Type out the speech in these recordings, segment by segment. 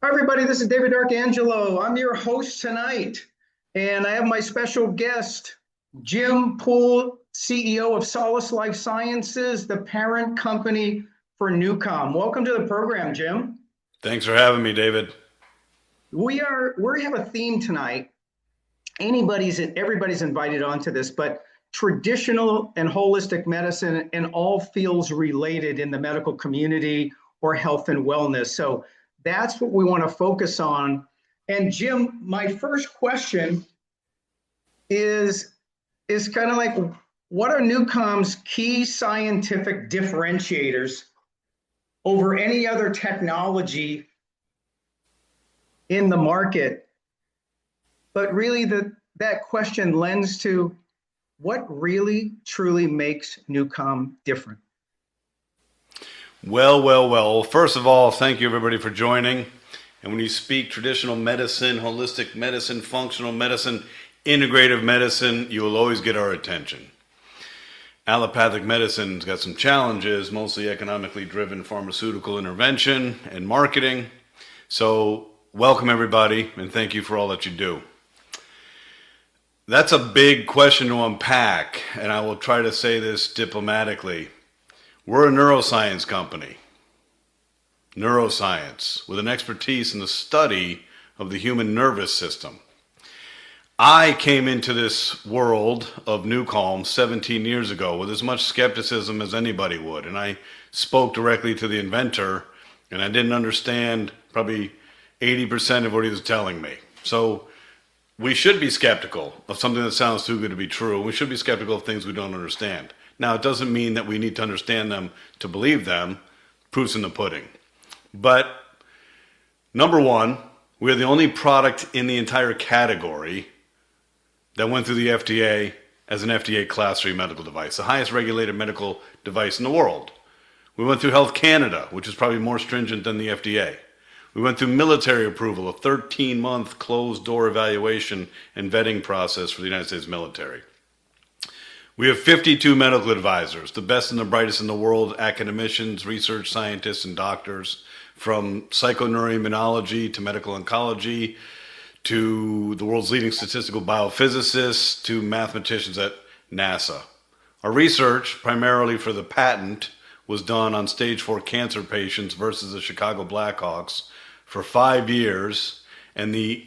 Hi, everybody. This is David Arcangelo. I'm your host tonight, and I have my special guest, Jim Poole, CEO of Solace Life Sciences, the parent company for NuCalm. Welcome to the program, Jim. Thanks for having me, David. We have a theme tonight. Everybody's invited onto this, but traditional and holistic medicine and all fields related in the medical community or health and wellness. So that's what we want to focus on. And Jim, my first question is is kind of like, what are NuCalm's key scientific differentiators over any other technology in the market? But really, that question lends to what really truly makes NuCalm different. Well. First of all, thank you everybody for joining. And when you speak traditional medicine, holistic medicine, functional medicine, integrative medicine, you will always get our attention. Allopathic medicine's got some challenges, mostly economically driven pharmaceutical intervention and marketing. So welcome everybody, and thank you for all that you do. That's a big question to unpack, and I will try to say this diplomatically. We're a neuroscience company. Neuroscience, with an expertise in the study of the human nervous system. I came into this world of NuCalm 17 years ago with as much skepticism as anybody would, and I spoke directly to the inventor, and I didn't understand probably 80% of what he was telling me. So we should be skeptical of something that sounds too good to be true. We should be skeptical of things we don't understand. Now, it doesn't mean that we need to understand them to believe them. Proof's in the pudding. But number one, we're the only product in the entire category that went through the FDA as an FDA Class 3 medical device, the highest regulated medical device in the world. We went through Health Canada, which is probably more stringent than the FDA. We went through military approval, a 13-month closed-door evaluation and vetting process for the United States military. We have 52 medical advisors, the best and the brightest in the world, academicians, research scientists, and doctors, from psychoneuroimmunology to medical oncology, to the world's leading statistical biophysicists, to mathematicians at NASA. Our research, primarily for the patent, was done on stage 4 cancer patients versus the Chicago Blackhawks for 5 years, and the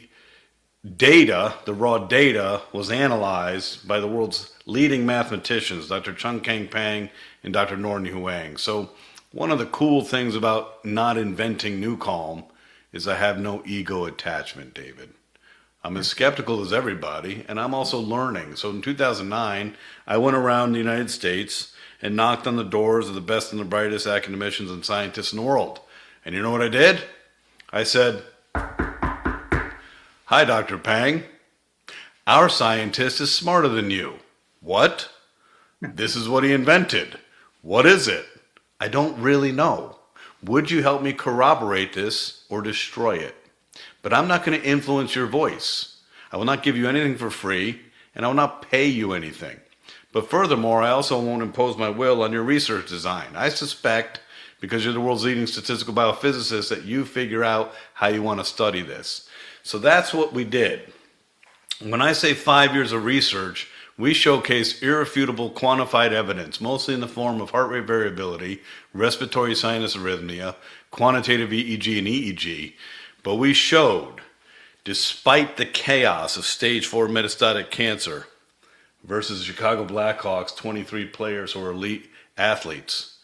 data, the raw data, was analyzed by the world's leading mathematicians, Dr. Chung Kang Pang and Dr. Norton Huang. So one of the cool things about not inventing NuCalm is I have no ego attachment, David. I'm as skeptical as everybody, and I'm also learning. So in 2009, I went around the United States and knocked on the doors of the best and the brightest academicians and scientists in the world. And you know what I did? I said, "Hi, Dr. Pang. Our scientist is smarter than you." "What?" "This is what he invented." "What is it?" "I don't really know. Would you help me corroborate this or destroy it? But I'm not going to influence your voice. I will not give you anything for free, and I will not pay you anything. But furthermore, I also won't impose my will on your research design. I suspect, because you're the world's leading statistical biophysicist, that you figure out how you want to study this." So that's what we did. When I say 5 years of research, we showcase irrefutable quantified evidence, mostly in the form of heart rate variability, respiratory sinus arrhythmia, quantitative EEG and EEG. But we showed, despite the chaos of stage 4 metastatic cancer versus the Chicago Blackhawks, 23 players who are elite athletes,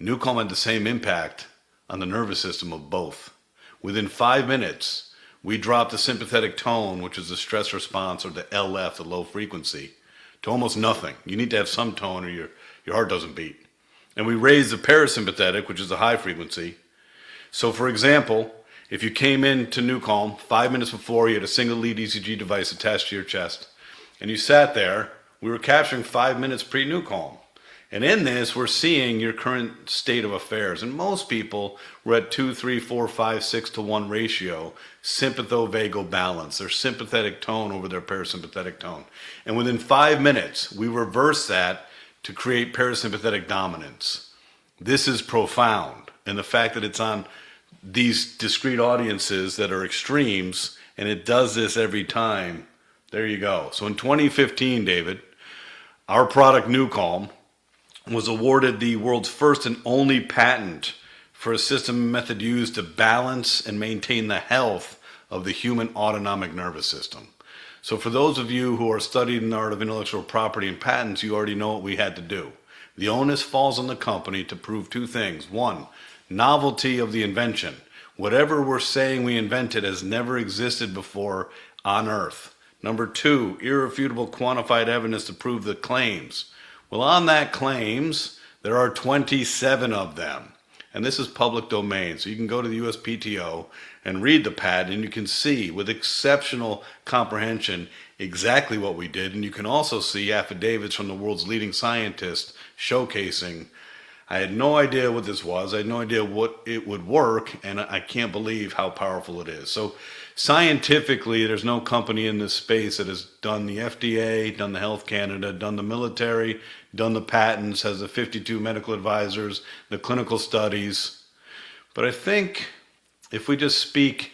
NuCalm had the same impact on the nervous system of both. Within 5 minutes, we dropped the sympathetic tone, which is the stress response, or the LF, the low frequency, to almost nothing. You need to have some tone or your heart doesn't beat. And we raised the parasympathetic, which is the high frequency. So for example, if you came into NuCalm 5 minutes before, you had a single lead ECG device attached to your chest, and you sat there, we were capturing 5 minutes pre-NuCalm. And in this, we're seeing your current state of affairs. And most people were at 2, 3, 4, 5, 6 to 1 ratio, sympatho-vagal balance, their sympathetic tone over their parasympathetic tone. And within 5 minutes, we reverse that to create parasympathetic dominance. This is profound. And the fact that it's on these discrete audiences that are extremes, and it does this every time. There you go. So in 2015, David, our product NuCalm was awarded the world's first and only patent for a system and method used to balance and maintain the health of the human autonomic nervous system. So for those of you who are studying the art of intellectual property and patents, you already know what we had to do. The onus falls on the company to prove two things. One, novelty of the invention. Whatever we're saying we invented has never existed before on Earth. Number two, irrefutable quantified evidence to prove the claims. Well, on that claims, there are 27 of them. And this is public domain. So you can go to the USPTO and read the patent, and you can see with exceptional comprehension exactly what we did. And you can also see affidavits from the world's leading scientists showcasing. I had no idea what this was. I had no idea what it would work, and I can't believe how powerful it is. So scientifically, there's no company in this space that has done the FDA, done the Health Canada, done the military, done the patents, has the 52 medical advisors, the clinical studies. But I think if we just speak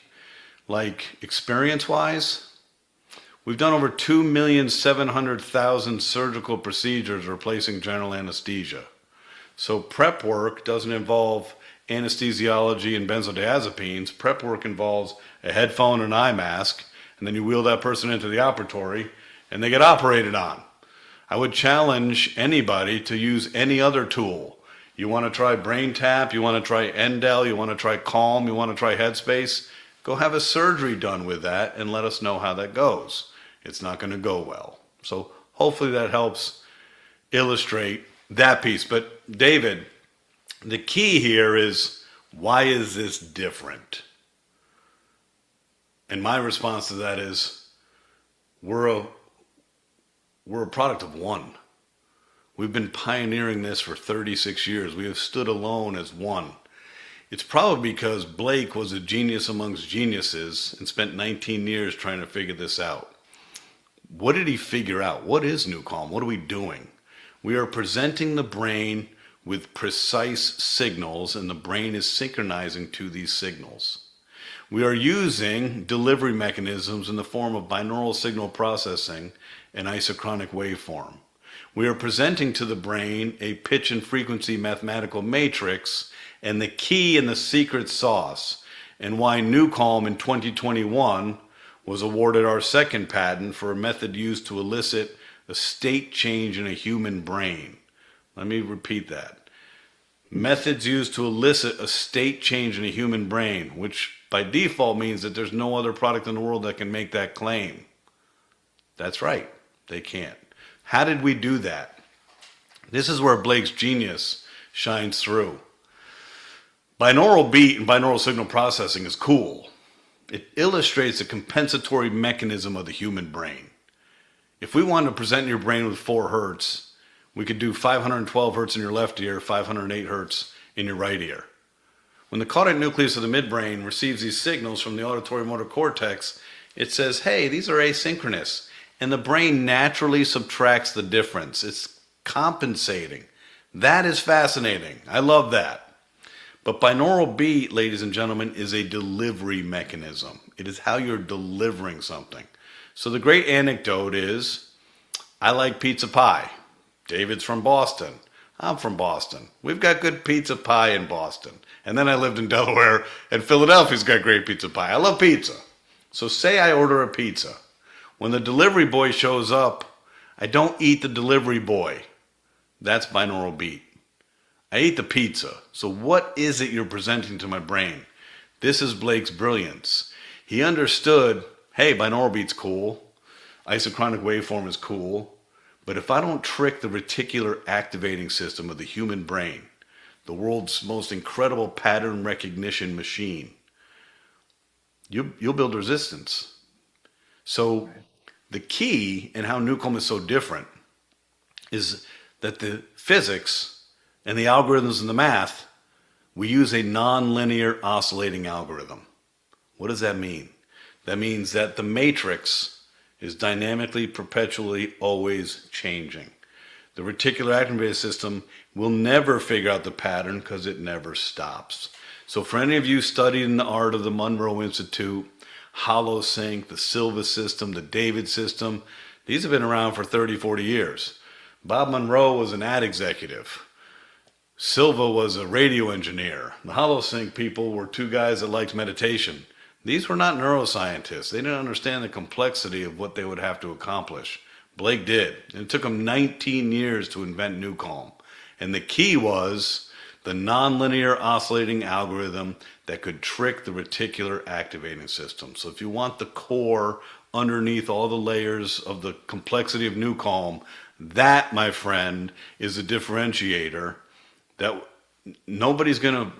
like experience-wise, we've done over 2,700,000 surgical procedures replacing general anesthesia. So prep work doesn't involve anesthesiology and benzodiazepines. Prep work involves a headphone and eye mask, and then you wheel that person into the operatory and they get operated on. I would challenge anybody to use any other tool. You want to try BrainTap, you want to try Endel, you want to try Calm, you want to try Headspace, go have a surgery done with that and let us know how that goes. It's not going to go well. So hopefully that helps illustrate that piece. But David, the key here is, why is this different? And my response to that is, we're a product of one. We've been pioneering this for 36 years. We have stood alone as one. It's probably because Blake was a genius amongst geniuses and spent 19 years trying to figure this out. What did he figure out? What is NuCalm? What are we doing? We are presenting the brain with precise signals, and the brain is synchronizing to these signals. We are using delivery mechanisms in the form of binaural signal processing and isochronic waveform. We are presenting to the brain a pitch and frequency mathematical matrix, and the key and the secret sauce, and why NuCalm in 2021 was awarded our second patent for a method used to elicit a state change in a human brain. Let me repeat that. Methods used to elicit a state change in a human brain, which by default means that there's no other product in the world that can make that claim. That's right, they can't. How did we do that? This is where Blake's genius shines through. Binaural beat and binaural signal processing is cool. It illustrates the compensatory mechanism of the human brain. If we wanted to present your brain with 4 hertz, we could do 512 hertz in your left ear, 508 hertz in your right ear. When the caudate nucleus of the midbrain receives these signals from the auditory motor cortex, it says, hey, these are asynchronous. And the brain naturally subtracts the difference. It's compensating. That is fascinating. I love that. But binaural beat, ladies and gentlemen, is a delivery mechanism. It is how you're delivering something. So the great anecdote is, I like pizza pie. David's from Boston. I'm from Boston. We've got good pizza pie in Boston. And then I lived in Delaware, and Philadelphia's got great pizza pie. I love pizza. So say I order a pizza. When the delivery boy shows up, I don't eat the delivery boy. That's binaural beat. I eat the pizza. So what is it you're presenting to my brain? This is Blake's brilliance. He understood, hey, binaural beat's cool. Isochronic waveform is cool. But if I don't trick the reticular activating system of the human brain, the world's most incredible pattern recognition machine, you'll build resistance. So the key in how NuCalm is so different is that the physics and the algorithms and the math, we use a nonlinear oscillating algorithm. What does that mean? That means that the matrix is dynamically, perpetually, always changing. The reticular activating system will never figure out the pattern because it never stops. So for any of you studying the art of the Monroe Institute, HoloSync, the Silva system, the David system, these have been around for 30, 40 years. Bob Monroe was an ad executive. Silva was a radio engineer. The HoloSync people were two guys that liked meditation. These were not neuroscientists. They didn't understand the complexity of what they would have to accomplish. Blake did. And it took him 19 years to invent NuCalm. And the key was the nonlinear oscillating algorithm that could trick the reticular activating system. So if you want the core underneath all the layers of the complexity of NuCalm, that, my friend, is a differentiator that nobody's gonna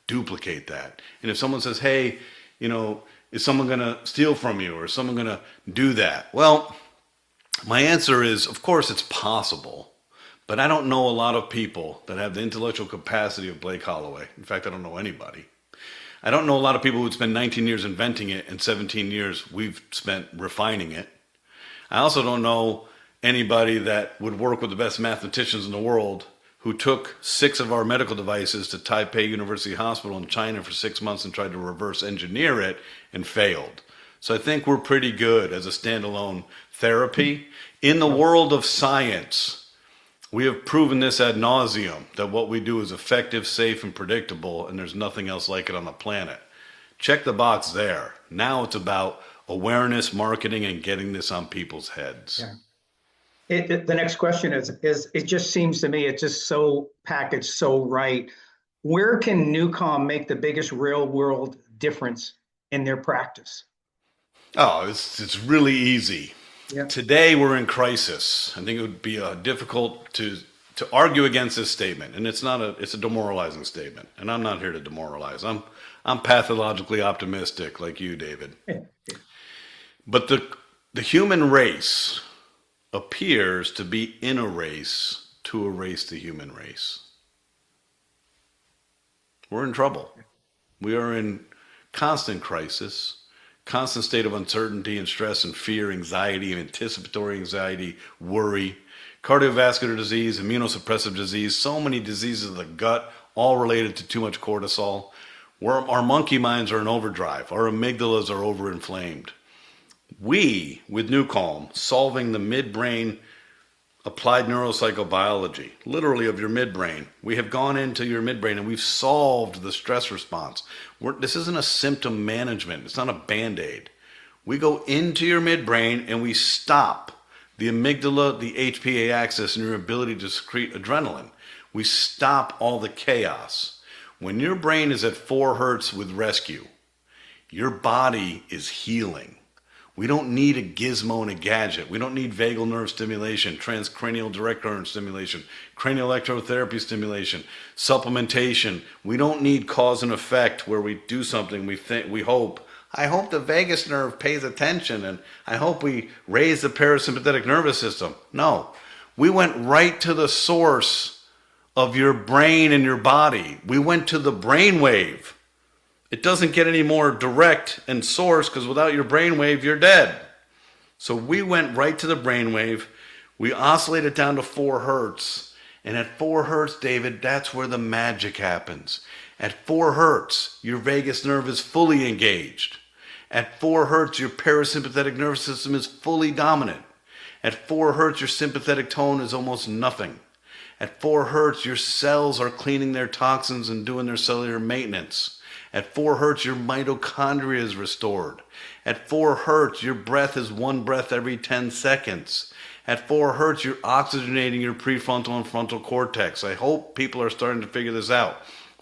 duplicate that. And if someone says, hey, is someone gonna steal from you, or is someone gonna do that? Well, my answer is, of course it's possible, but I don't know a lot of people that have the intellectual capacity of Blake Holloway. In fact, I don't know anybody. I don't know a lot of people who'd spend 19 years inventing it and 17 years we've spent refining it. I also don't know anybody that would work with the best mathematicians in the world who took 6 of our medical devices to Taipei University Hospital in China for 6 months and tried to reverse engineer it and failed. So I think we're pretty good as a standalone therapy. In the world of science, we have proven this ad nauseum, that what we do is effective, safe, and predictable, and there's nothing else like it on the planet. Check the box there. Now it's about awareness, marketing, and getting this on people's heads. Yeah. The next question is, it just seems to me it's just so packaged so right. Where can NuCalm make the biggest real world difference in their practice? Oh, it's really easy. Yeah. Today we're in crisis. I think it would be difficult to argue against this statement, and it's a demoralizing statement. And I'm not here to demoralize. I'm pathologically optimistic like you, David. But the human race appears to be in a race to erase the human race. We're in trouble. We are in constant crisis, constant state of uncertainty and stress and fear, anxiety and anticipatory anxiety, worry, cardiovascular disease, immunosuppressive disease, so many diseases of the gut, all related to too much cortisol. Our monkey minds are in overdrive. Our amygdalas are overinflamed. We, with NuCalm, solving the midbrain applied neuropsychobiology, literally of your midbrain. We have gone into your midbrain and we've solved the stress response. This isn't a symptom management. It's not a Band-Aid. We go into your midbrain and we stop the amygdala, the HPA axis, and your ability to secrete adrenaline. We stop all the chaos. When your brain is at 4 hertz with rescue, your body is healing. We don't need a gizmo and a gadget. We don't need vagal nerve stimulation, transcranial direct current stimulation, cranial electrotherapy stimulation, supplementation. We don't need cause and effect where we do something I hope the vagus nerve pays attention, and I hope we raise the parasympathetic nervous system. No, we went right to the source of your brain and your body. We went to the brainwave. It doesn't get any more direct and source, because without your brainwave, you're dead. So we went right to the brainwave. We oscillated down to 4 hertz. And at 4 hertz, David, that's where the magic happens. At 4 hertz, your vagus nerve is fully engaged. At 4 hertz, your parasympathetic nervous system is fully dominant. At 4 hertz, your sympathetic tone is almost nothing. At 4 hertz, your cells are cleaning their toxins and doing their cellular maintenance. At 4 hertz, your mitochondria is restored. At 4 hertz, your breath is 1 breath every 10 seconds. At 4 hertz, you're oxygenating your prefrontal and frontal cortex. I hope people are starting to figure this out.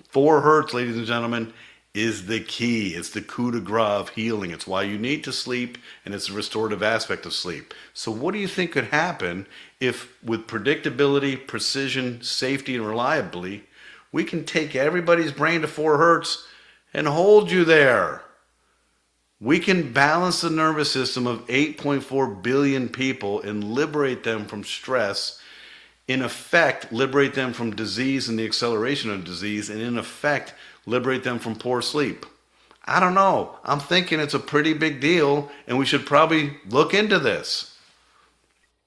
4 hertz, ladies and gentlemen, is the key. It's the coup de grace of healing. It's why you need to sleep, and it's the restorative aspect of sleep. So what do you think could happen if, with predictability, precision, safety, and reliability, we can take everybody's brain to 4 hertz and hold you there? We can balance the nervous system of 8.4 billion people and liberate them from stress. In effect, liberate them from disease and the acceleration of disease, and in effect, liberate them from poor sleep. I don't know. I'm thinking it's a pretty big deal, and we should probably look into this.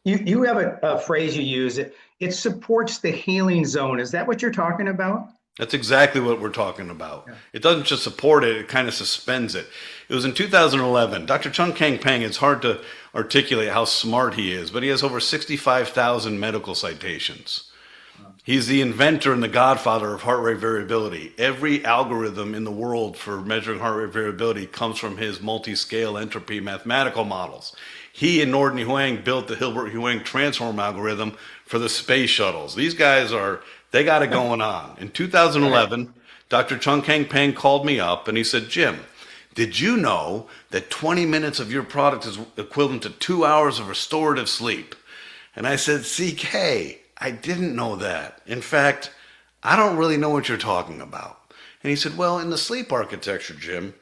You have a phrase you use. It supports the healing zone. Is that what you're talking about? That's exactly what we're talking about. Yeah. It doesn't just support it, it kind of suspends it. It was in 2011. Dr. Chung Kang Peng, it's hard to articulate how smart he is, but he has over 65,000 medical citations. He's the inventor and the godfather of heart rate variability. Every algorithm in the world for measuring heart rate variability comes from his multi-scale entropy mathematical models. He and Norden Huang built the Hilbert-Huang transform algorithm for the space shuttles. These guys they got it going on. In 2011, Dr. Chung Kang Peng called me up and he said, Jim, did you know that 20 minutes of your product is equivalent to 2 hours of restorative sleep? And I said, CK, I didn't know that. In fact, I don't really know what you're talking about. And he said, well, in the sleep architecture, Jim,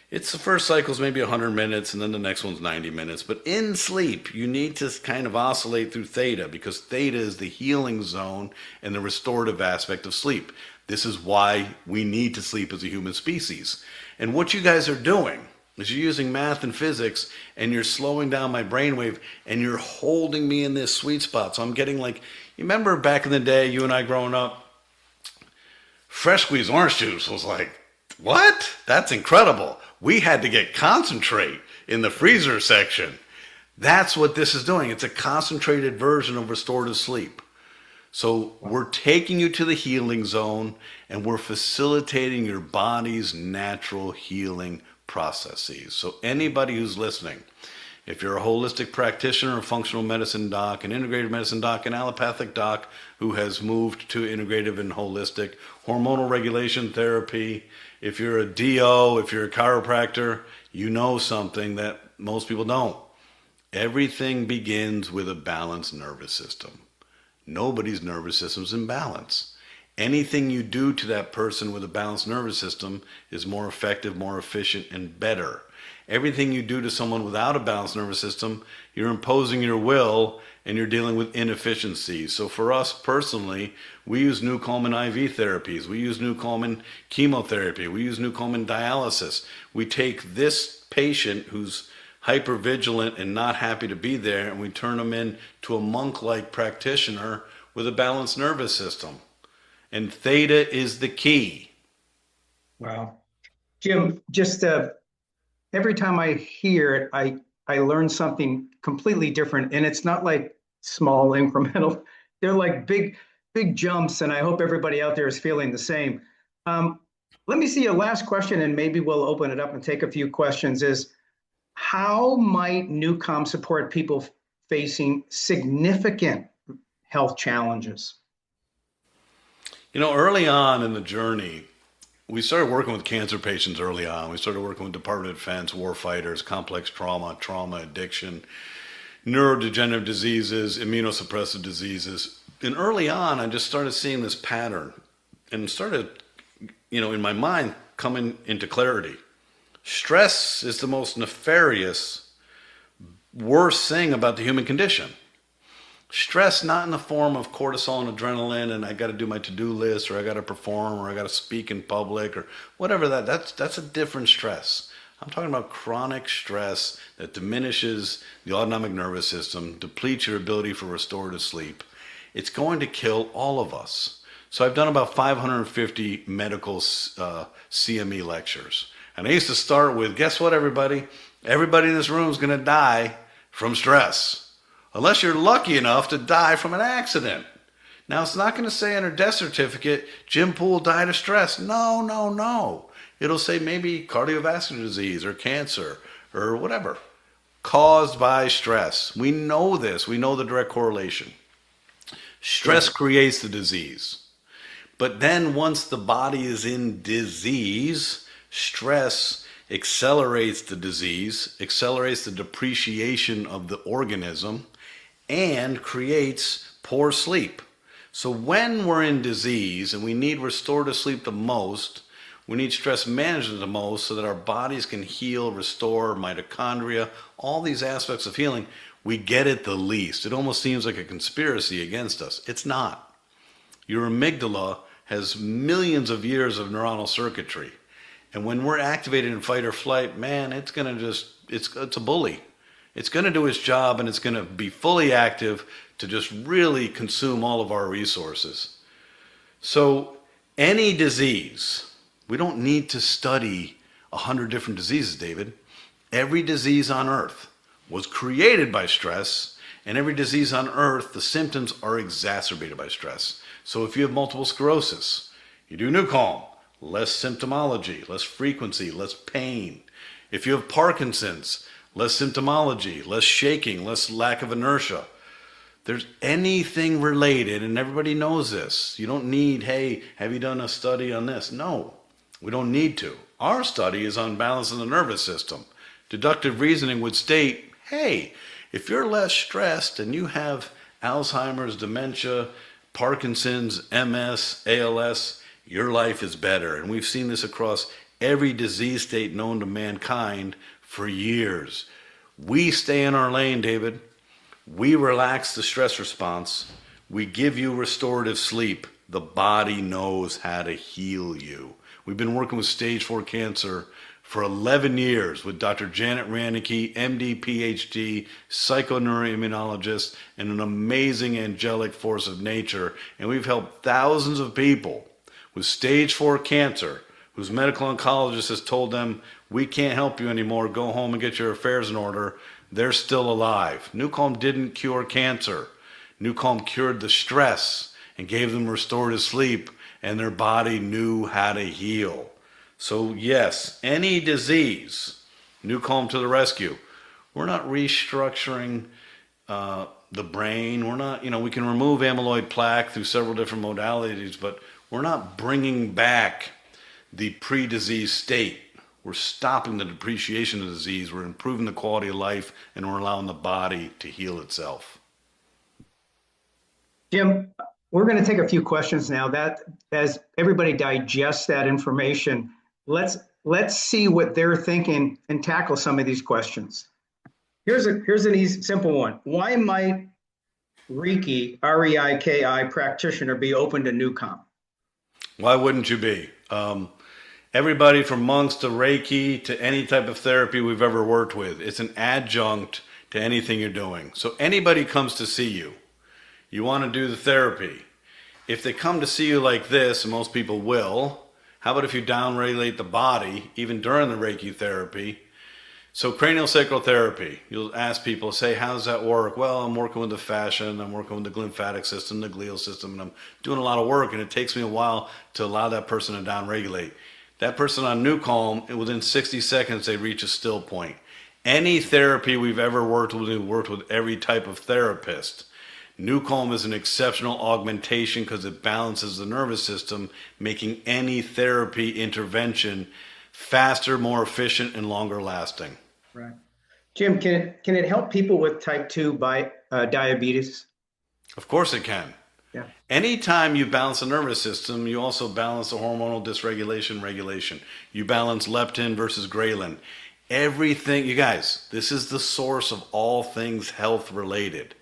it's the first cycle's maybe 100 minutes and then the next one's 90 minutes. But in sleep, you need to kind of oscillate through theta because theta is the healing zone and the restorative aspect of sleep. This is why we need to sleep as a human species. And what you guys are doing is you're using math and physics and you're slowing down my brainwave and you're holding me in this sweet spot. So I'm getting like, you remember back in the day, you and I growing up, fresh squeezed orange juice was like, what? That's incredible. We had to get concentrate in the freezer section. That's what this is doing. It's a concentrated version of restorative sleep. So we're taking you to the healing zone and we're facilitating your body's natural healing processes. So anybody who's listening, if you're a holistic practitioner, a functional medicine doc, an integrative medicine doc, an allopathic doc who has moved to integrative and holistic, hormonal regulation therapy, if you're a DO, if you're a chiropractor, you know something that most people don't. Everything begins with a balanced nervous system. Nobody's nervous system's in balance. Anything you do to that person with a balanced nervous system is more effective, more efficient, and better. Everything you do to someone without a balanced nervous system, you're imposing your will and you're dealing with inefficiencies. So for us personally, we use NuCalm in IV therapies. We use NuCalm in chemotherapy. We use NuCalm in dialysis. We take this patient who's hypervigilant and not happy to be there, and we turn them into a monk-like practitioner with a balanced nervous system. And theta is the key. Wow. Jim, just every time I hear it, I learn something completely different. And it's not like small incremental, they're like big jumps. And I hope everybody out there is feeling the same. Let me see a last question, and maybe we'll open it up and take a few questions is, how might NuCalm support people facing significant health challenges? You know, early on in the journey, we started working with cancer patients early on. We started working with Department of Defense, war fighters, complex trauma, addiction, neurodegenerative diseases, immunosuppressive diseases. And early on, I just started seeing this pattern and started, in my mind, coming into clarity. Stress is the most nefarious, worst thing about the human condition. Stress not in the form of cortisol and adrenaline and I got to do my to-do list or I got to perform or I got to speak in public or whatever that's a different stress. I'm talking about chronic stress that diminishes the autonomic nervous system, depletes your ability for restorative sleep. It's going to kill all of us. So I've done about 550 medical CME lectures. And I used to start with, guess what, everybody? Everybody in this room is going to die from stress. Unless you're lucky enough to die from an accident. Now, it's not going to say on her death certificate, Jim Poole died of stress. No. It'll say maybe cardiovascular disease or cancer or whatever, caused by stress. We know this. We know the direct correlation. Stress creates the disease. But then once the body is in disease, stress accelerates the disease, accelerates the depreciation of the organism, and creates poor sleep. So when we're in disease and we need restorative sleep the most, we need stress management the most so that our bodies can heal, restore mitochondria, all these aspects of healing, we get it the least. It almost seems like a conspiracy against us. It's not. Your amygdala has millions of years of neuronal circuitry. And when we're activated in fight or flight, man, it's a bully. It's going to do its job and it's going to be fully active to just really consume all of our resources. So Any disease, we don't need to study 100 different diseases, David. Every disease on earth was created by stress, and every disease on earth, the symptoms are exacerbated by stress. So if you have multiple sclerosis, you do NuCalm, less symptomology, less frequency, less pain. If you have Parkinson's, less symptomology, less shaking, less lack of inertia. There's anything related, and everybody knows this. You don't need, hey, have you done a study on this? No, we don't need to. Our study is on balance in the nervous system. Deductive reasoning would state, hey, if you're less stressed and you have Alzheimer's, dementia, Parkinson's, MS, ALS, your life is better. And we've seen this across every disease state known to mankind for years. We stay in our lane, David. We relax the stress response. We give you restorative sleep. The body knows how to heal you. We've been working with stage 4 cancer for 11 years with Dr. Janet Ranicky, MD, PhD, psychoneuroimmunologist, and an amazing angelic force of nature. And we've helped thousands of people with stage 4 cancer whose medical oncologist has told them, we can't help you anymore, go home and get your affairs in order. They're still alive. NuCalm didn't cure cancer. NuCalm cured the stress and gave them restorative sleep, and their body knew how to heal. So yes, any disease, NuCalm to the rescue. We're not restructuring the brain. We're not, we can remove amyloid plaque through several different modalities, but we're not bringing back the pre-disease state. We're stopping the depreciation of the disease. We're improving the quality of life, and we're allowing the body to heal itself. Jim, we're going to take a few questions now. That as everybody digests that information, let's see what they're thinking and tackle some of these questions. Here's an easy, simple one. Why might Reiki, R-E-I-K-I practitioner be open to NuCalm? Why wouldn't you be? Everybody from monks to Reiki to any type of therapy we've ever worked with, it's an adjunct to anything you're doing. So anybody comes to see you, you want to do the therapy. If they come to see you like this, and most people will, how about if you downregulate the body, even during the Reiki therapy? So craniosacral therapy, you'll ask people, say, how does that work? Well, I'm working with the fascia, I'm working with the lymphatic system, the glial system, and I'm doing a lot of work, and it takes me a while to allow that person to downregulate. That person on NuCalm, within 60 seconds, they reach a still point. Any therapy we've ever worked with, we've worked with every type of therapist. NuCalm is an exceptional augmentation because it balances the nervous system, making any therapy intervention faster, more efficient, and longer lasting. Right. Jim, can it help people with type 2 diabetes? Of course it can. Yeah. Anytime you balance the nervous system, you also balance the hormonal dysregulation, regulation. You balance leptin versus ghrelin. Everything, you guys, this is the source of all things health related.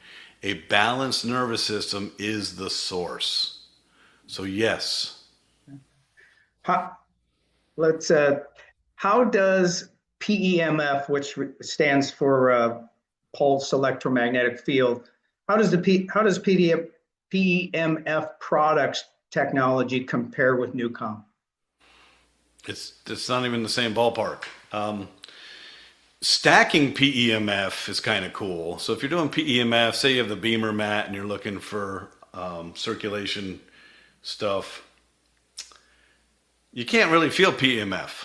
A balanced nervous system is the source. So yes. How does PEMF, which stands for pulse electromagnetic field, how does PEMF products technology compare with NuCalm? It's not even the same ballpark. Stacking PEMF is kind of cool. So if you're doing PEMF, say you have the Beamer mat and you're looking for circulation stuff, you can't really feel PEMF.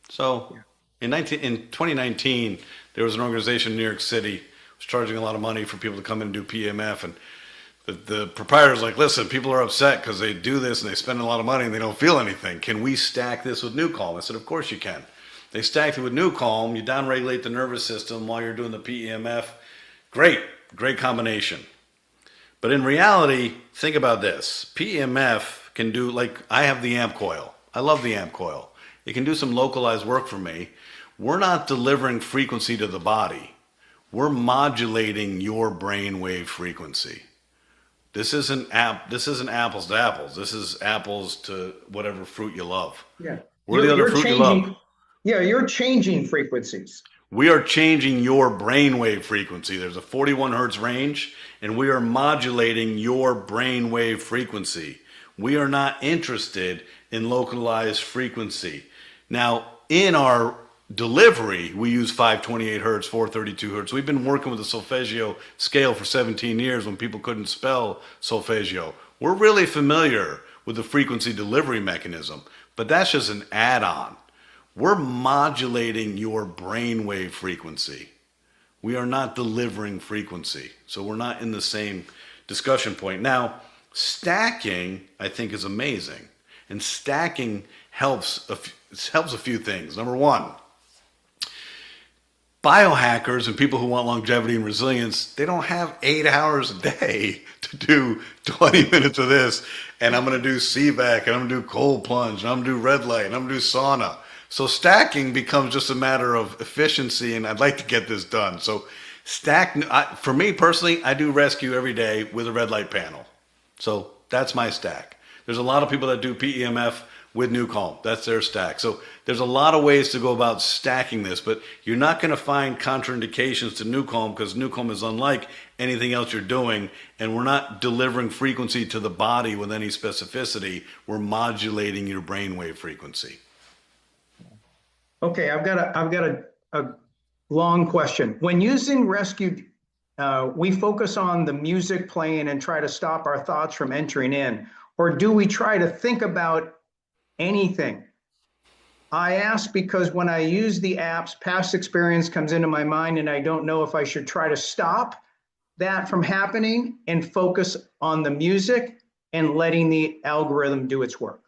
So in 2019, there was an organization in New York City was charging a lot of money for people to come in and do PEMF, and the proprietor's like, listen, people are upset because they do this and they spend a lot of money and they don't feel anything. Can we stack this with NuCalm? I said, of course you can. They stacked it with NuCalm. You downregulate the nervous system while you're doing the PEMF. Great combination. But in reality, think about this. PEMF can do, like, I have the amp coil. I love the amp coil. It can do some localized work for me. We're not delivering frequency to the body. We're modulating your brainwave frequency. This isn't apples to apples. This is apples to whatever fruit you love. Yeah. We're the other fruit you love. Yeah, you're changing frequencies. We are changing your brainwave frequency. There's a 41 hertz range, and we are modulating your brainwave frequency. We are not interested in localized frequency. Now, in our delivery, we use 528 hertz, 432 hertz. We've been working with the solfeggio scale for 17 years when people couldn't spell solfeggio. We're really familiar with the frequency delivery mechanism, but that's just an add-on. We're modulating your brainwave frequency. We are not delivering frequency. So we're not in the same discussion point. Now, stacking, I think, is amazing. And stacking helps a few things. Number one, biohackers and people who want longevity and resilience, they don't have 8 hours a day to do 20 minutes of this. And I'm going to do CVAC, and I'm going to do cold plunge, and I'm going to do red light, and I'm going to do sauna. So stacking becomes just a matter of efficiency, and I'd like to get this done. So for me personally, I do rescue every day with a red light panel. So that's my stack. There's a lot of people that do PEMF with NuCalm. That's their stack. So there's a lot of ways to go about stacking this, but you're not going to find contraindications to NuCalm because NuCalm is unlike anything else you're doing, and we're not delivering frequency to the body with any specificity. We're modulating your brainwave frequency. Okay, I've got a long question. When using rescue, we focus on the music playing and try to stop our thoughts from entering in, or do we try to think about anything? I ask because when I use the apps, past experience comes into my mind, and I don't know if I should try to stop that from happening and focus on the music and letting the algorithm do its work.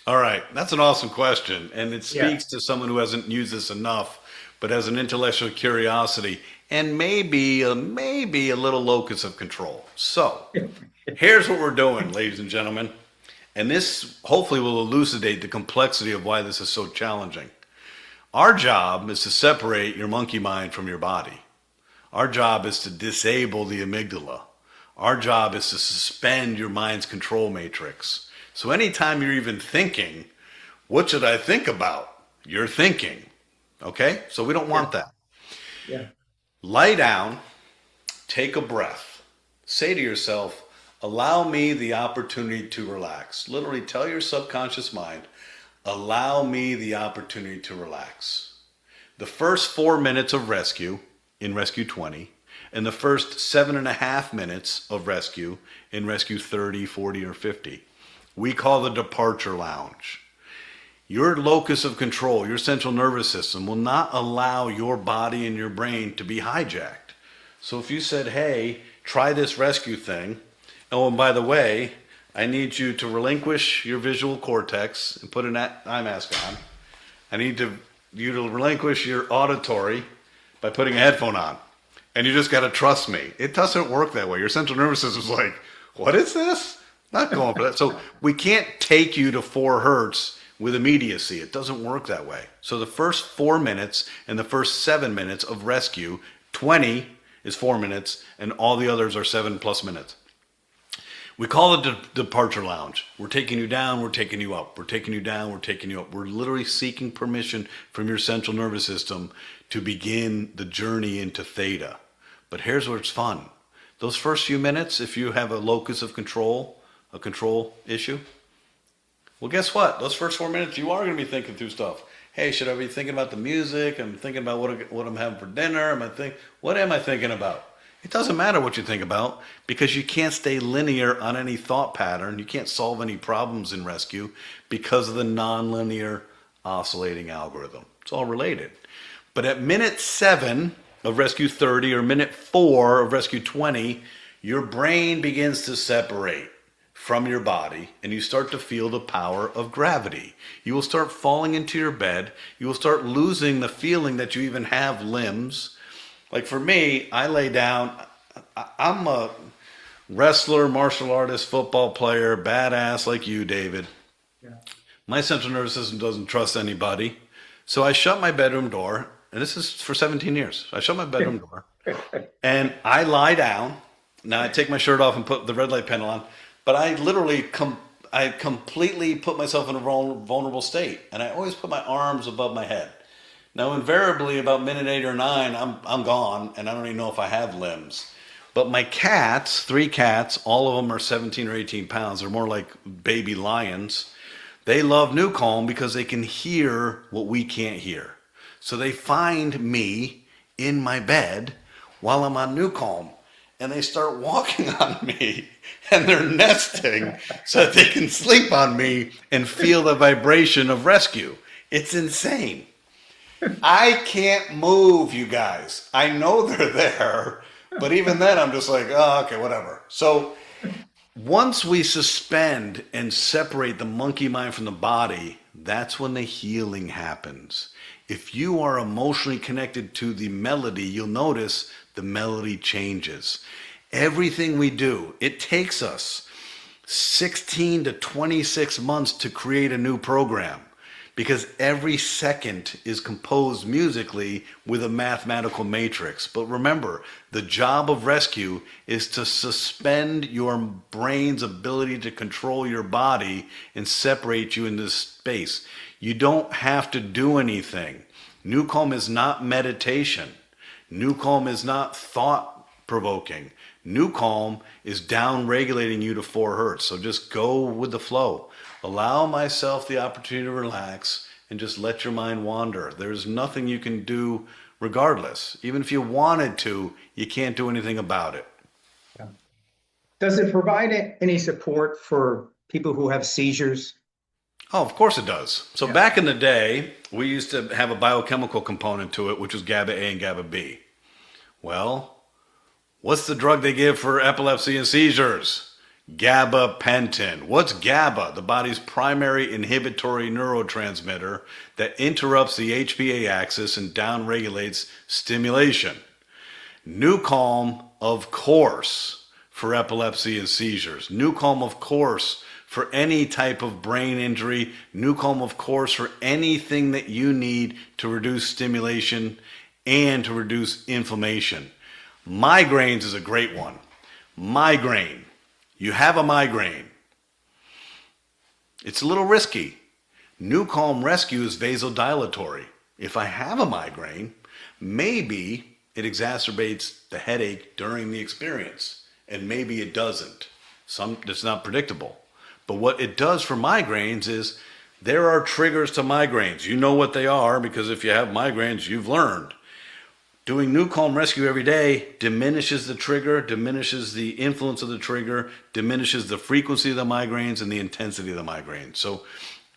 All right, that's an awesome question, and it speaks to someone who hasn't used this enough, but has an intellectual curiosity and maybe a little locus of control. So here's what we're doing, ladies and gentlemen, and this hopefully will elucidate the complexity of why this is so challenging. Our job is to separate your monkey mind from your body. Our job is to disable the amygdala. Our job is to suspend your mind's control matrix. So anytime you're even thinking, what should I think about? You're thinking, okay? So we don't want that. Yeah. Lie down, take a breath. Say to yourself, allow me the opportunity to relax. Literally tell your subconscious mind, allow me the opportunity to relax. The first 4 minutes of rescue in Rescue 20, and the first 7.5 minutes of rescue in Rescue 30, 40, or 50. We call the departure lounge. Your locus of control, your central nervous system, will not allow your body and your brain to be hijacked. So if you said, hey, try this rescue thing, oh, and by the way, I need you to relinquish your visual cortex and put an eye mask on. I need you to relinquish your auditory by putting a headphone on. And you just got to trust me. It doesn't work that way. Your central nervous system's like, what is this? Not going for that. So we can't take you to 4 hertz with immediacy. It doesn't work that way. So the first 4 minutes and the first 7 minutes of rescue, 20 is 4 minutes, and all the others are 7+ minutes. We call it the departure lounge. We're taking you down, we're taking you up. We're taking you down, we're taking you up. We're literally seeking permission from your central nervous system to begin the journey into theta. But here's where it's fun. Those first few minutes, if you have a locus of control, a control issue, well, guess what? Those first 4 minutes, you are going to be thinking through stuff. Hey, should I be thinking about the music? I'm thinking about what I'm having for dinner. What am I thinking about? It doesn't matter what you think about because you can't stay linear on any thought pattern. You can't solve any problems in rescue because of the nonlinear oscillating algorithm. It's all related. But at minute 7 of Rescue 30 or minute 4 of Rescue 20, your brain begins to separate from your body and you start to feel the power of gravity. You will start falling into your bed. You will start losing the feeling that you even have limbs. Like for me, I lay down. I'm a wrestler, martial artist, football player, badass like you, David. Yeah. My central nervous system doesn't trust anybody. So I shut my bedroom door, and this is for 17 years. I shut my bedroom door and I lie down. Now I take my shirt off and put the red light panel on. But I literally, completely put myself in a vulnerable state. And I always put my arms above my head. Now, invariably, about minute 8 or 9, I'm gone, and I don't even know if I have limbs. But my cats, 3 cats, all of them are 17 or 18 pounds. They're more like baby lions. They love NuCalm because they can hear what we can't hear. So they find me in my bed while I'm on NuCalm, and they start walking on me, and they're nesting so that they can sleep on me and feel the vibration of rescue. It's insane. I can't move, you guys. I know they're there, but even then I'm just like, oh, okay, whatever. So once we suspend and separate the monkey mind from the body, that's when the healing happens. If you are emotionally connected to the melody, you'll notice the melody changes. Everything we do, it takes us 16 to 26 months to create a new program, because every second is composed musically with a mathematical matrix. But remember, the job of rescue is to suspend your brain's ability to control your body and separate you in this space. You don't have to do anything. NuCalm is not meditation. NuCalm is not thought-provoking. NuCalm is down-regulating you to 4 hertz. So just go with the flow. Allow myself the opportunity to relax and just let your mind wander. There's nothing you can do regardless. Even if you wanted to, you can't do anything about it. Yeah. Does it provide any support for people who have seizures? Oh, of course it does. So back in the day, we used to have a biochemical component to it, which was GABA A and GABA B. Well, what's the drug they give for epilepsy and seizures? Gabapentin. What's GABA? The body's primary inhibitory neurotransmitter that interrupts the HPA axis and downregulates stimulation. NuCalm, of course, for epilepsy and seizures. NuCalm, of course, for any type of brain injury. NuCalm, of course, for anything that you need to reduce stimulation and to reduce inflammation. Migraines is a great one. Migraine. You have a migraine. It's a little risky. NuCalm Rescue is vasodilatory. If I have a migraine, maybe it exacerbates the headache during the experience, and maybe it doesn't. It's not predictable. But what it does for migraines is there are triggers to migraines. You know what they are because if you have migraines, you've learned. Doing NuCalm Rescue every day diminishes the trigger, diminishes the influence of the trigger, diminishes the frequency of the migraines and the intensity of the migraines. So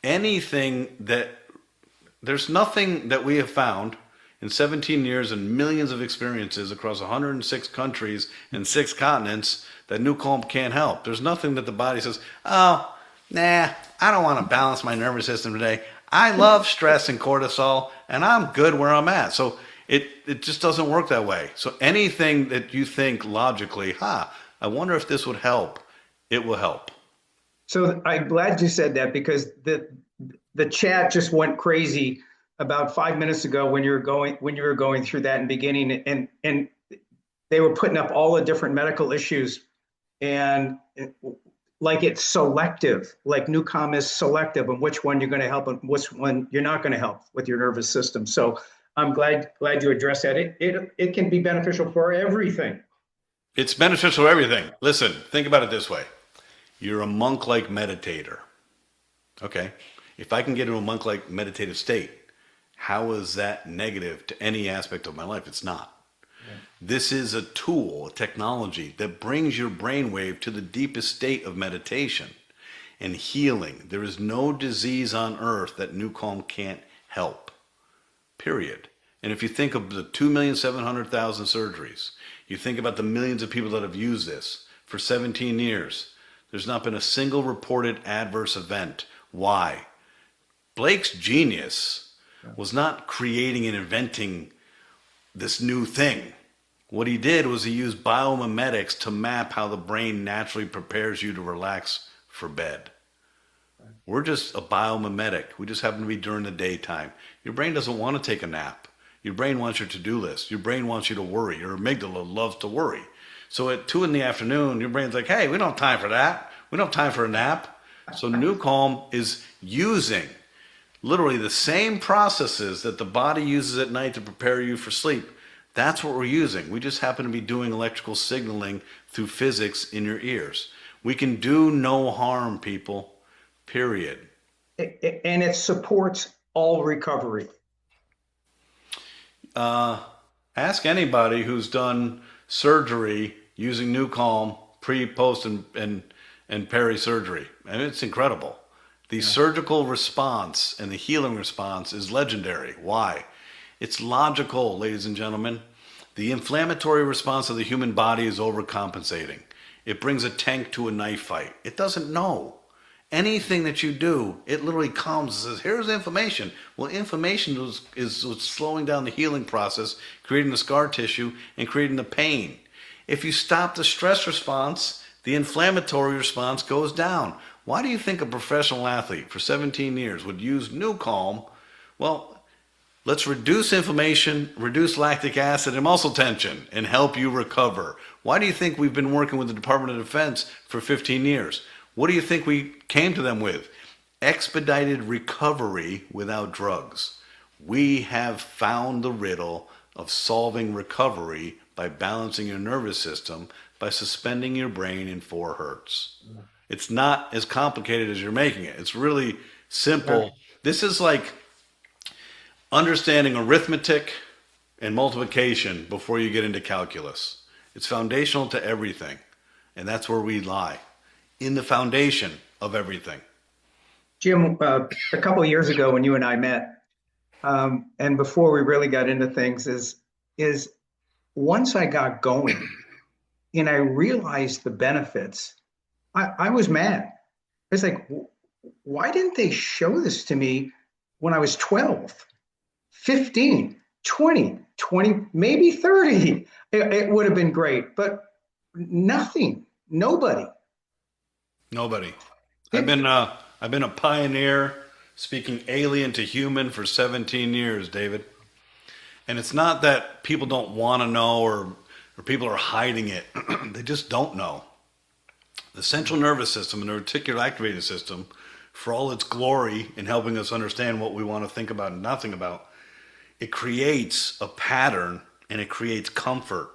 there's nothing that we have found in 17 years and millions of experiences across 106 countries and 6 continents that NuCalm can't help. There's nothing that the body says, oh, nah, I don't want to balance my nervous system today. I love stress and cortisol, and I'm good where I'm at. So it just doesn't work that way. So anything that you think logically, I wonder if this would help, it will help. So I'm glad you said that, because the chat just went crazy about 5 minutes ago when you were going through that in the beginning, and they were putting up all the different medical issues, and like it's selective, like NuCalm is selective on which one you're going to help and which one you're not going to help with your nervous system. So I'm glad you addressed that. It can be beneficial for everything. It's beneficial for everything. Listen, think about it this way. You're a monk-like meditator. Okay. If I can get into a monk-like meditative state, how is that negative to any aspect of my life? It's not. Yeah. This is a tool, a technology that brings your brainwave to the deepest state of meditation and healing. There is no disease on earth that NuCalm can't help. Period. And if you think of the 2,700,000 surgeries, you think about the millions of people that have used this for 17 years, there's not been a single reported adverse event. Why? Blake's genius was not creating and inventing this new thing. What he did was he used biomimetics to map how the brain naturally prepares you to relax for bed. We're just a biomimetic. We just happen to be during the daytime. Your brain doesn't want to take a nap. Your brain wants your to-do list. Your brain wants you to worry. Your amygdala loves to worry. So at 2 PM, your brain's like, hey, we don't have time for that. We don't have time for a nap. So NuCalm is using literally the same processes that the body uses at night to prepare you for sleep. That's what we're using. We just happen to be doing electrical signaling through physics in your ears. We can do no harm, people, period. And it supports all recovery. Uh, Ask anybody who's done surgery using NuCalm pre, post, and peri surgery, and it's incredible. The surgical response and the healing response is legendary. Why? It's logical, ladies and gentlemen. The inflammatory response of the human body is overcompensating. It brings a tank to a knife fight. It doesn't know. Anything that you do, it literally comes and says, here's inflammation. Well, inflammation is what's slowing down the healing process, creating the scar tissue, and creating the pain. If you stop the stress response, the inflammatory response goes down. Why do you think a professional athlete for 17 years would use NuCalm? Well, let's reduce inflammation, reduce lactic acid and muscle tension, and help you recover. Why do you think we've been working with the Department of Defense for 15 years? What do you think we came to them with? Expedited recovery without drugs. We have found the riddle of solving recovery by balancing your nervous system by suspending your brain in 4 hertz. It's not as complicated as you're making it. It's really simple. This is like understanding arithmetic and multiplication before you get into calculus. It's foundational to everything. And that's where we lie, in the foundation of everything. Jim, a couple of years ago when you and I met, and before we really got into things, is once I got going and I realized the benefits, I was mad. I was like, why didn't they show this to me when I was 12, 15, 20, maybe 30? It would have been great, but nothing, nobody. I've been a pioneer speaking alien to human for 17 years, David. And it's not that people don't want to know or people are hiding it. They just don't know. The central nervous system and the reticular activating system, for all its glory in helping us understand what we want to think about and not think about, it creates a pattern and it creates comfort.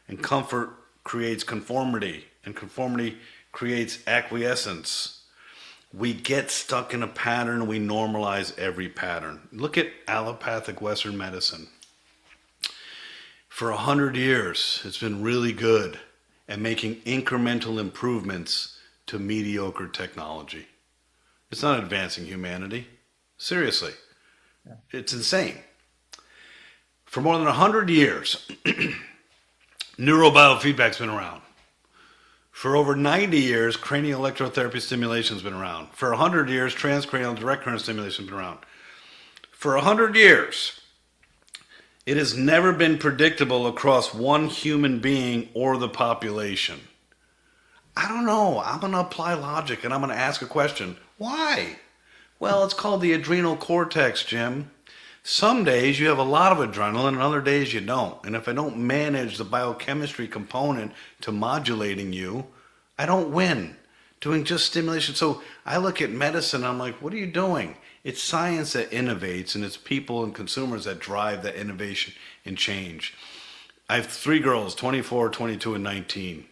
And comfort creates conformity. And conformity creates acquiescence. We get stuck in a pattern and we normalize every pattern. Look at allopathic Western medicine. For 100 years, it's been really good at making incremental improvements to mediocre technology. It's not advancing humanity. Seriously. It's insane. For more than 100 years, neurobiofeedback's been around. For over 90 years, cranial electrotherapy stimulation has been around. For 100 years, transcranial direct current stimulation has been around. For 100 years, it has never been predictable across one human being or the population. I don't know. I'm going to apply logic and I'm going to ask a question. Why? Well, it's called the adrenal cortex, Jim. Some days you have a lot of adrenaline and other days you don't. And if I don't manage the biochemistry component to modulating you, I don't win doing just stimulation. So I look at medicine, I'm like, what are you doing? It's science that innovates and it's people and consumers that drive that innovation and change. I have 3 girls, 24, 22, and 19.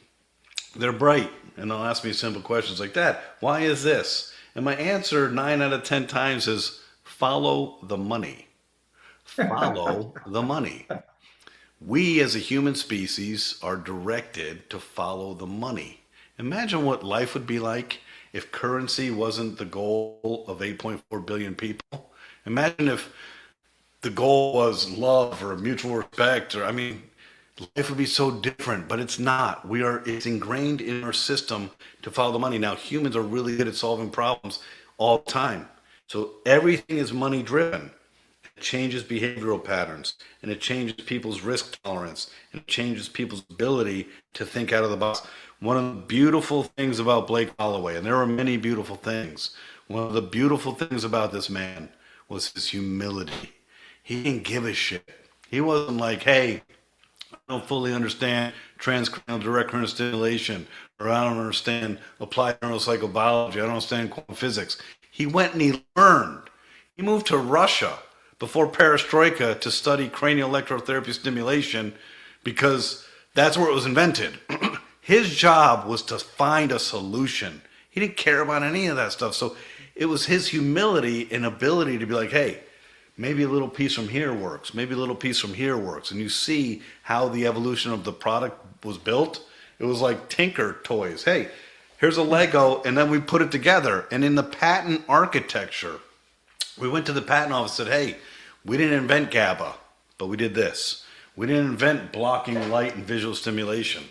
They're bright and they'll ask me simple questions like that. Why is this? And my answer 9 out of 10 times is follow the money. Follow the money. We as a human species are directed to follow the money. Imagine what life would be like if currency wasn't the goal of 8.4 billion people. Imagine if the goal was love or mutual respect, or life would be so different, but it's not. It's ingrained in our system to follow the money. Now, humans are really good at solving problems all the time. So everything is money driven. It changes behavioral patterns and it changes people's risk tolerance and it changes people's ability to think out of the box. One of the beautiful things about Blake Holloway, and there are many beautiful things, one of the beautiful things about this man was his humility. He didn't give a shit. He wasn't like, hey, I don't fully understand transcranial direct current stimulation, or I don't understand applied neuropsychobiology, I don't understand quantum physics. He went and he learned. He moved to Russia before perestroika to study cranial electrotherapy stimulation because that's where it was invented. His job was to find a solution. He didn't care about any of that stuff. So it was his humility and ability to be like, hey, maybe a little piece from here works. Maybe a little piece from here works. And you see how the evolution of the product was built. It was like Tinker Toys. Hey, here's a Lego, and then we put it together. And in the patent architecture, we went to the patent office and said, hey, we didn't invent GABA, but we did this. We didn't invent blocking light and visual stimulation,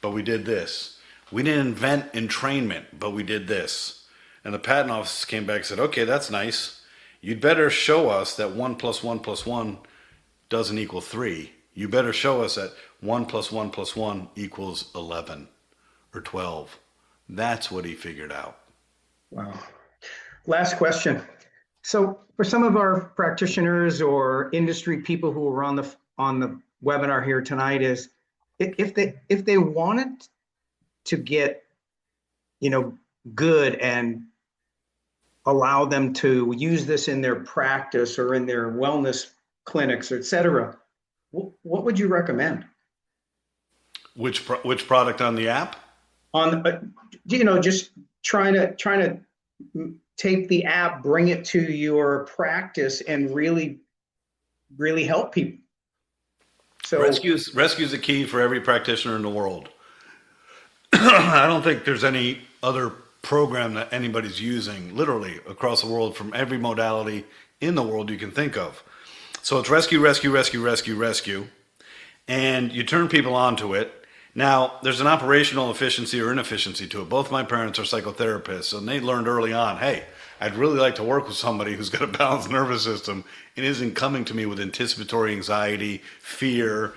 but we did this. We didn't invent entrainment, but we did this. And the patent office came back and said, okay, that's nice. You'd better show us that 1 + 1 + 1 doesn't equal 3. You better show us that 1 + 1 + 1 = 11 or 12. That's what he figured out. Wow. Last question. So for some of our practitioners or industry people who are on the webinar here tonight, is if they wanted to get, good and allow them to use this in their practice or in their wellness clinics, et cetera, what would you recommend? Which product on the app? On, just trying to take the app, bring it to your practice, and really, really help people. So Rescue's the key for every practitioner in the world. I don't think there's any other program that anybody's using literally across the world from every modality in the world you can think of. So it's rescue, rescue, rescue, rescue, rescue. And you turn people onto it. Now, there's an operational efficiency or inefficiency to it. Both my parents are psychotherapists, and they learned early on, hey, I'd really like to work with somebody who's got a balanced nervous system and isn't coming to me with anticipatory anxiety, fear,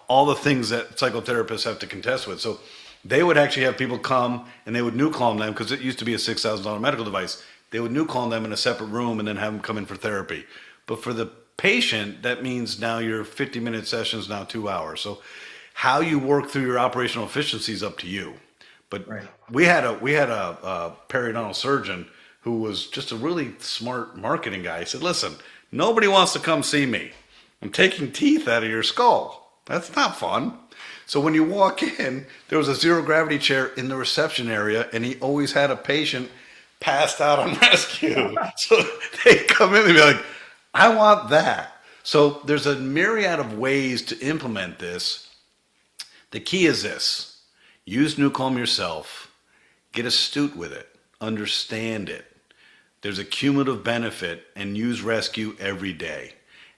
all the things that psychotherapists have to contest with. So they would actually have people come and they would NuCalm them, because it used to be a $6,000 medical device. They would NuCalm them in a separate room and then have them come in for therapy. But for the patient, that means now your 50-minute session is now 2 hours. So how you work through your operational efficiency is up to you. But right. we had a periodontal surgeon who was just a really smart marketing guy. He said, listen, nobody wants to come see me. I'm taking teeth out of your skull. That's not fun. So when you walk in, there was a zero gravity chair in the reception area, and he always had a patient passed out on rescue. So they come in and be like, I want that. So there's a myriad of ways to implement this. The key is this: use NuCalm yourself, get astute with it, understand it. There's a cumulative benefit, and use rescue every day.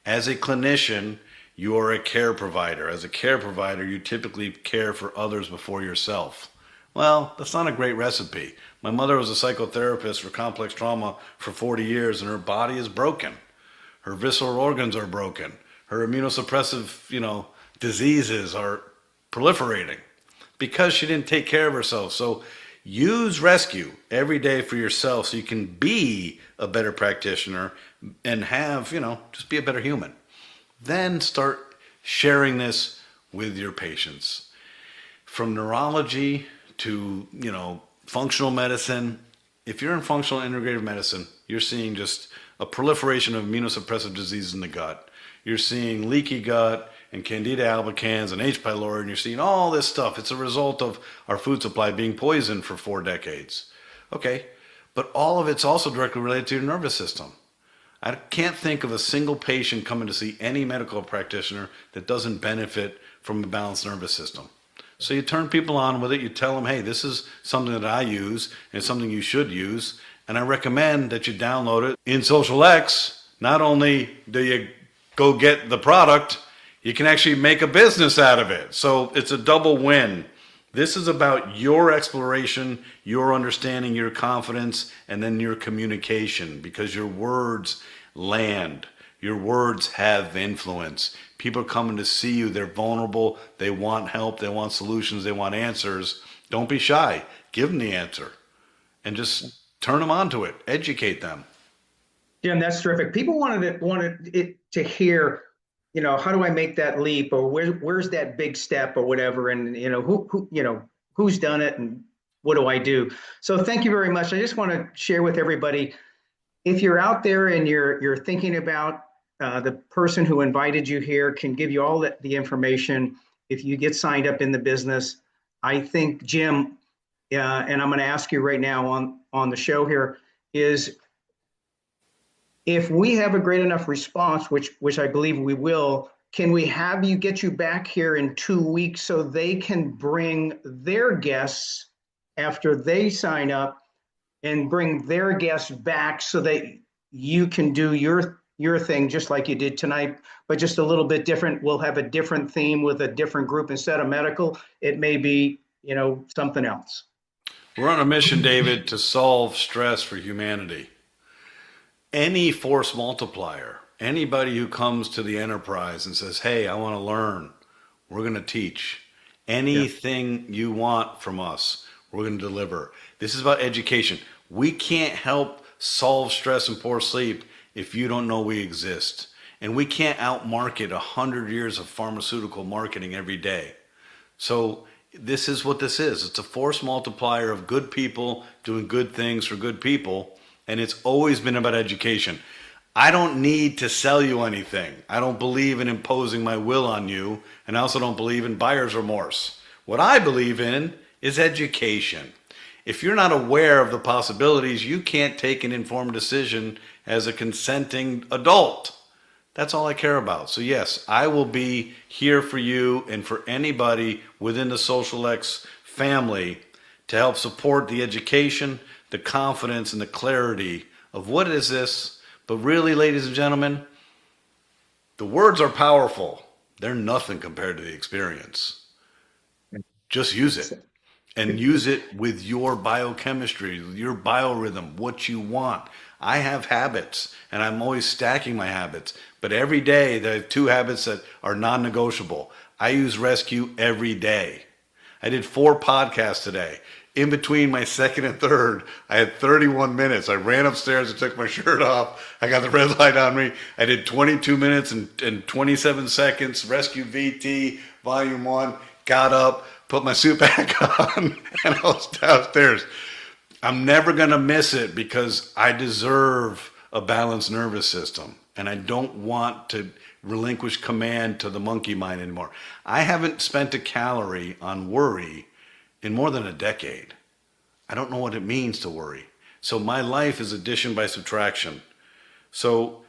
As a clinician, you are a care provider. As a care provider, you typically care for others before yourself. Well, that's not a great recipe. My mother was a psychotherapist for complex trauma for 40 years, and her body is broken. Her visceral organs are broken. Her immunosuppressive, diseases are proliferating because she didn't take care of herself. So use rescue every day for yourself so you can be a better practitioner and have, just be a better human. Then start sharing this with your patients. From neurology to, functional medicine. If you're in functional integrative medicine, you're seeing just a proliferation of immunosuppressive diseases in the gut. You're seeing leaky gut and Candida albicans and H. pylori, and you're seeing all this stuff. It's a result of our food supply being poisoned for 4 decades. Okay, but all of it's also directly related to your nervous system. I can't think of a single patient coming to see any medical practitioner that doesn't benefit from a balanced nervous system. So you turn people on with it. You tell them, hey, this is something that I use and it's something you should use. And I recommend that you download it. In Social X, not only do you go get the product, you can actually make a business out of it. So it's a double win. This is about your exploration, your understanding, your confidence, and then your communication, because your words land. Your words have influence. People are coming to see you. They're vulnerable. They want help. They want solutions. They want answers. Don't be shy. Give them the answer and just turn them on to it. Educate them. Jim, that's terrific. People wanted it to hear, how do I make that leap, or where's that big step or whatever, and who's done it and what do I do? So thank you very much. I just want to share with everybody, if you're out there and you're thinking about The person who invited you here can give you all the information if you get signed up in the business. I think, Jim, and I'm going to ask you right now on the show here, is if we have a great enough response, which I believe we will, can we have you get you back here in 2 weeks so they can bring their guests after they sign up and bring their guests back so that you can do your thing just like you did tonight, but just a little bit different. We'll have a different theme with a different group instead of medical. It may be, something else. We're on a mission, David, to solve stress for humanity. Any force multiplier, anybody who comes to the enterprise and says, hey, I want to learn, we're going to teach. Anything you want from us, we're going to deliver. This is about education. We can't help solve stress and poor sleep if you don't know we exist. And we can't outmarket 100 years of pharmaceutical marketing every day. So this is what this is. It's a force multiplier of good people doing good things for good people. And it's always been about education. I don't need to sell you anything. I don't believe in imposing my will on you. And I also don't believe in buyer's remorse. What I believe in is education. If you're not aware of the possibilities, you can't take an informed decision as a consenting adult. That's all I care about. So yes, I will be here for you and for anybody within the Social X family to help support the education, the confidence, and the clarity of what is this. But really, ladies and gentlemen, the words are powerful. They're nothing compared to the experience. Just use it. And use it with your biochemistry, your biorhythm, what you want. I have habits, and I'm always stacking my habits. But every day, there are 2 habits that are non-negotiable. I use Rescue every day. I did 4 podcasts today. In between my second and third, I had 31 minutes. I ran upstairs and took my shirt off. I got the red light on me. I did 22 minutes and 27 seconds, Rescue VT, Volume 1, got up, put my suit back on, and I was downstairs. I'm never going to miss it because I deserve a balanced nervous system. And I don't want to relinquish command to the monkey mind anymore. I haven't spent a calorie on worry in more than a decade. I don't know what it means to worry. So my life is addition by subtraction. So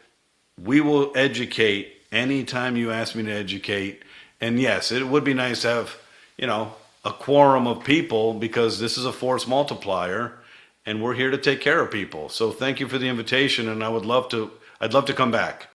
we will educate anytime you ask me to educate. And yes, it would be nice to have, a quorum of people because this is a force multiplier and we're here to take care of people. So thank you for the invitation, and I'd love to come back.